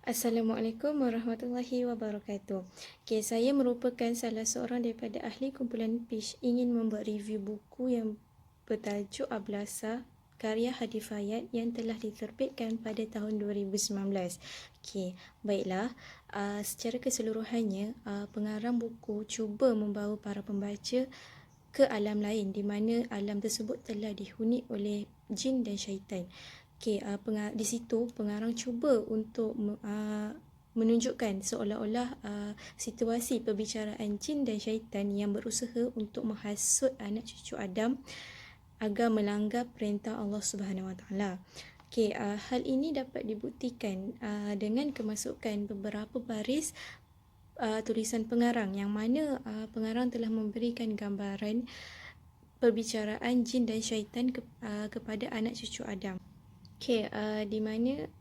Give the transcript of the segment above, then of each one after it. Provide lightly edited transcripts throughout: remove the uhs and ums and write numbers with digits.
Assalamualaikum warahmatullahi wabarakatuh. Okay, saya merupakan salah seorang daripada ahli kumpulan PISH ingin membuat review buku yang bertajuk Ablasa karya Hadi Fayad yang telah diterbitkan pada tahun 2019. Okay, baiklah. Secara keseluruhannya, pengarang buku cuba membawa para pembaca ke alam lain di mana alam tersebut telah dihuni oleh jin dan syaitan. Okay, di situ pengarang cuba untuk menunjukkan seolah-olah situasi perbicaraan jin dan syaitan yang berusaha untuk menghasut anak cucu Adam agar melanggar perintah Allah Subhanahu Wa Taala. Okay, hal ini dapat dibuktikan dengan kemasukan beberapa baris tulisan pengarang yang mana pengarang telah memberikan gambaran perbicaraan jin dan syaitan kepada anak cucu Adam. Okay, di mana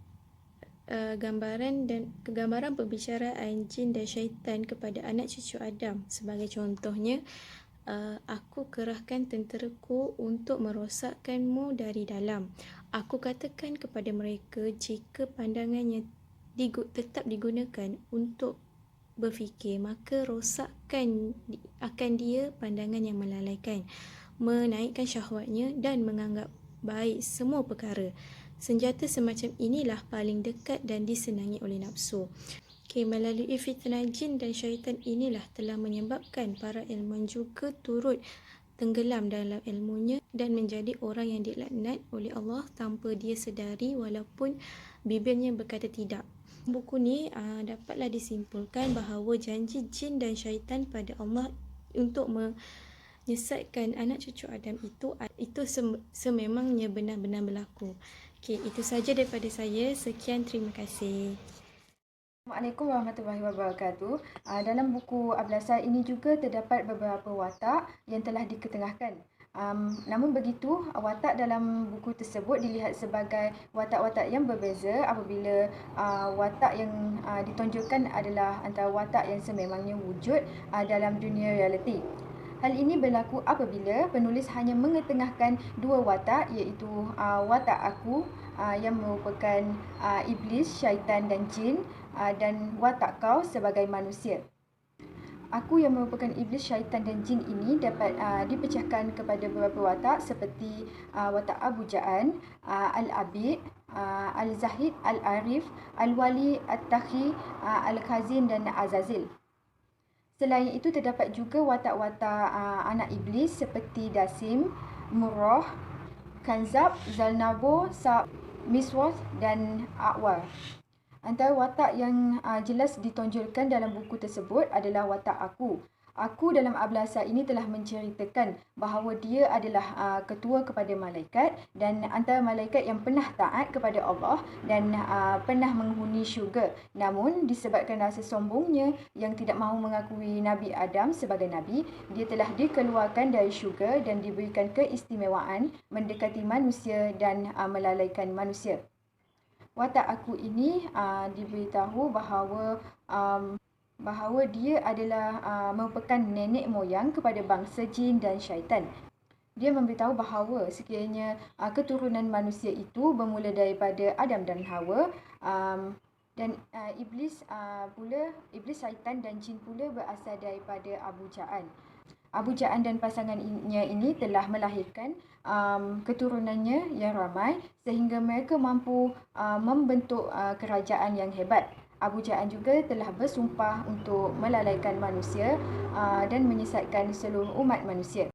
gambaran perbicaraan jin dan syaitan kepada anak cucu Adam sebagai contohnya, aku kerahkan tenteraku untuk merosakkanmu dari dalam. Aku katakan kepada mereka jika pandangannya tetap digunakan untuk berfikir, maka rosakkan akan dia pandangan yang melalaikan, menaikkan syahwatnya dan menganggap baik semua perkara. Senjata semacam inilah paling dekat dan disenangi oleh nafsu. Okay, melalui fitnah jin dan syaitan inilah telah menyebabkan para ilmuwan juga turut tenggelam dalam ilmunya dan menjadi orang yang dilaknat oleh Allah tanpa dia sedari walaupun bibirnya berkata tidak. Buku ni dapatlah disimpulkan bahawa janji jin dan syaitan pada Allah untuk menyesatkan anak cucu Adam itu sememangnya benar-benar berlaku. Okey, itu saja daripada saya. Sekian, terima kasih. Assalamualaikum warahmatullahi wabarakatuh. Dalam buku Ablasa ini juga terdapat beberapa watak yang telah diketengahkan. Namun begitu, watak dalam buku tersebut dilihat sebagai watak-watak yang berbeza apabila watak yang ditonjolkan adalah antara watak yang sememangnya wujud dalam dunia realiti. Hal ini berlaku apabila penulis hanya mengetengahkan dua watak, iaitu watak aku yang merupakan iblis, syaitan dan jin, dan watak kau sebagai manusia. Aku yang merupakan iblis, syaitan dan jin ini dapat dipecahkan kepada beberapa watak seperti watak Abu Ja'an, Al-Abid, Al-Zahid, Al-Arif, Al-Wali, Al-Takhi, Al-Khazin dan Azazil. Selain itu terdapat juga watak-watak anak iblis seperti Dasim, Murrah, Kanzab, Zalnabo, Sa'b, Miswas dan A'war. Antara watak yang jelas ditonjolkan dalam buku tersebut adalah watak aku. Aku dalam Ablasa ini telah menceritakan bahawa dia adalah ketua kepada malaikat dan antara malaikat yang pernah taat kepada Allah dan pernah menghuni syurga. Namun disebabkan rasa sombongnya yang tidak mahu mengakui Nabi Adam sebagai Nabi, dia telah dikeluarkan dari syurga dan diberikan keistimewaan mendekati manusia dan melalaikan manusia. Watak aku ini diberitahu bahawa dia adalah merupakan nenek moyang kepada bangsa jin dan syaitan. Dia memberitahu bahawa sekiranya keturunan manusia itu bermula daripada Adam dan Hawa, dan iblis, syaitan dan jin pula berasal daripada Abu Ja'an. Abu Ja'an dan pasangannya ini telah melahirkan keturunannya yang ramai sehingga mereka mampu membentuk kerajaan yang hebat. Abu Ja'an juga telah bersumpah untuk melalaikan manusia dan menyesatkan seluruh umat manusia.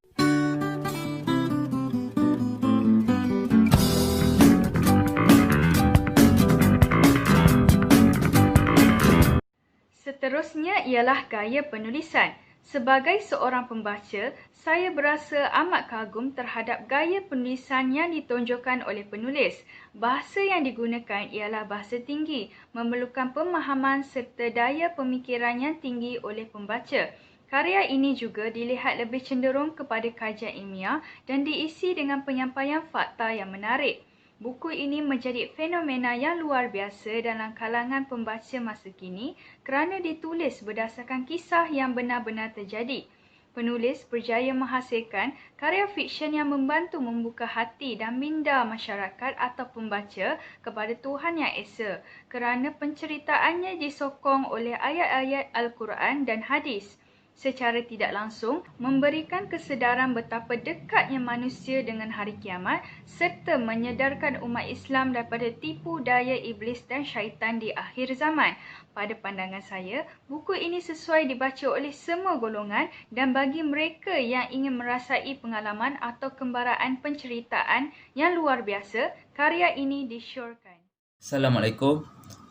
Seterusnya ialah gaya penulisan. Sebagai seorang pembaca, saya berasa amat kagum terhadap gaya penulisan yang ditonjolkan oleh penulis. Bahasa yang digunakan ialah bahasa tinggi, memerlukan pemahaman serta daya pemikiran yang tinggi oleh pembaca. Karya ini juga dilihat lebih cenderung kepada kajian ilmiah dan diisi dengan penyampaian fakta yang menarik. Buku ini menjadi fenomena yang luar biasa dalam kalangan pembaca masa kini kerana ditulis berdasarkan kisah yang benar-benar terjadi. Penulis berjaya menghasilkan karya fiksyen yang membantu membuka hati dan minda masyarakat atau pembaca kepada Tuhan Yang Esa kerana penceritaannya disokong oleh ayat-ayat Al-Quran dan hadis. Secara tidak langsung memberikan kesedaran betapa dekatnya manusia dengan hari kiamat serta menyedarkan umat Islam daripada tipu daya iblis dan syaitan di akhir zaman. Pada pandangan saya, buku ini sesuai dibaca oleh semua golongan dan bagi mereka yang ingin merasai pengalaman atau kembaraan penceritaan yang luar biasa, karya ini disyorkan. Assalamualaikum.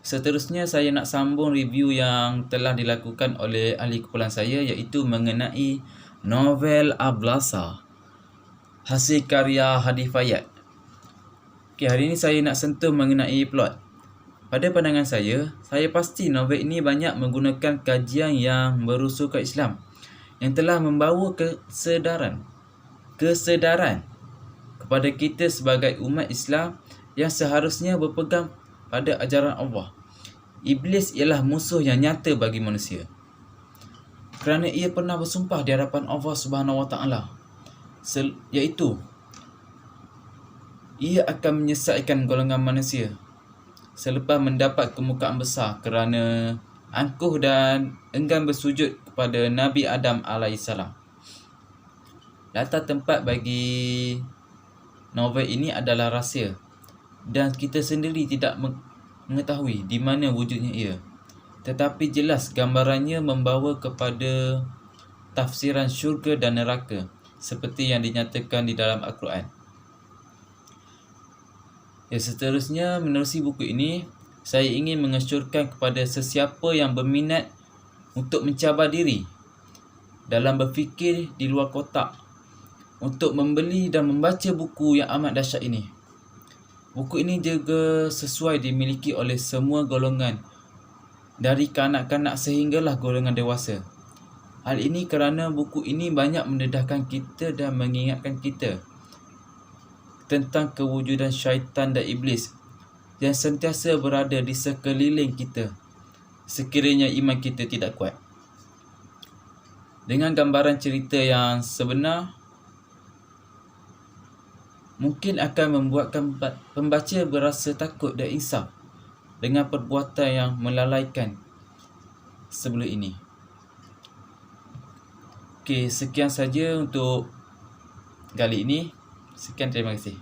Seterusnya saya nak sambung review yang telah dilakukan oleh ahli kumpulan saya iaitu mengenai novel Ablasa, hasil karya Hadi Fayad. Okey, hari ini saya nak sentuh mengenai plot. Pada pandangan saya pasti novel ini banyak menggunakan kajian yang berusulkan Islam yang telah membawa kesedaran kepada kita sebagai umat Islam yang seharusnya berpegang pada ajaran Allah. Iblis ialah musuh yang nyata bagi manusia, kerana ia pernah bersumpah di hadapan Allah Subhanahu Wa Taala, iaitu ia akan menyesatkan golongan manusia selepas mendapat kemukaan besar kerana angkuh dan enggan bersujud kepada Nabi Adam AS. Latar tempat bagi novel ini adalah rahsia dan kita sendiri tidak mengetahui di mana wujudnya ia. Tetapi jelas gambarannya membawa kepada tafsiran syurga dan neraka seperti yang dinyatakan di dalam Al-Quran. Seterusnya, menerusi buku ini, saya ingin mengesyorkan kepada sesiapa yang berminat untuk mencabar diri dalam berfikir di luar kotak untuk membeli dan membaca buku yang amat dahsyat ini. Buku ini juga sesuai dimiliki oleh semua golongan, dari kanak-kanak sehinggalah golongan dewasa. Hal ini kerana buku ini banyak mendedahkan kita dan mengingatkan kita tentang kewujudan syaitan dan iblis yang sentiasa berada di sekeliling kita sekiranya iman kita tidak kuat. Dengan gambaran cerita yang sebenar, mungkin akan membuatkan pembaca berasa takut dan insaf dengan perbuatan yang melalaikan sebelum ini. Okey, sekian saja untuk kali ini. Sekian, terima kasih.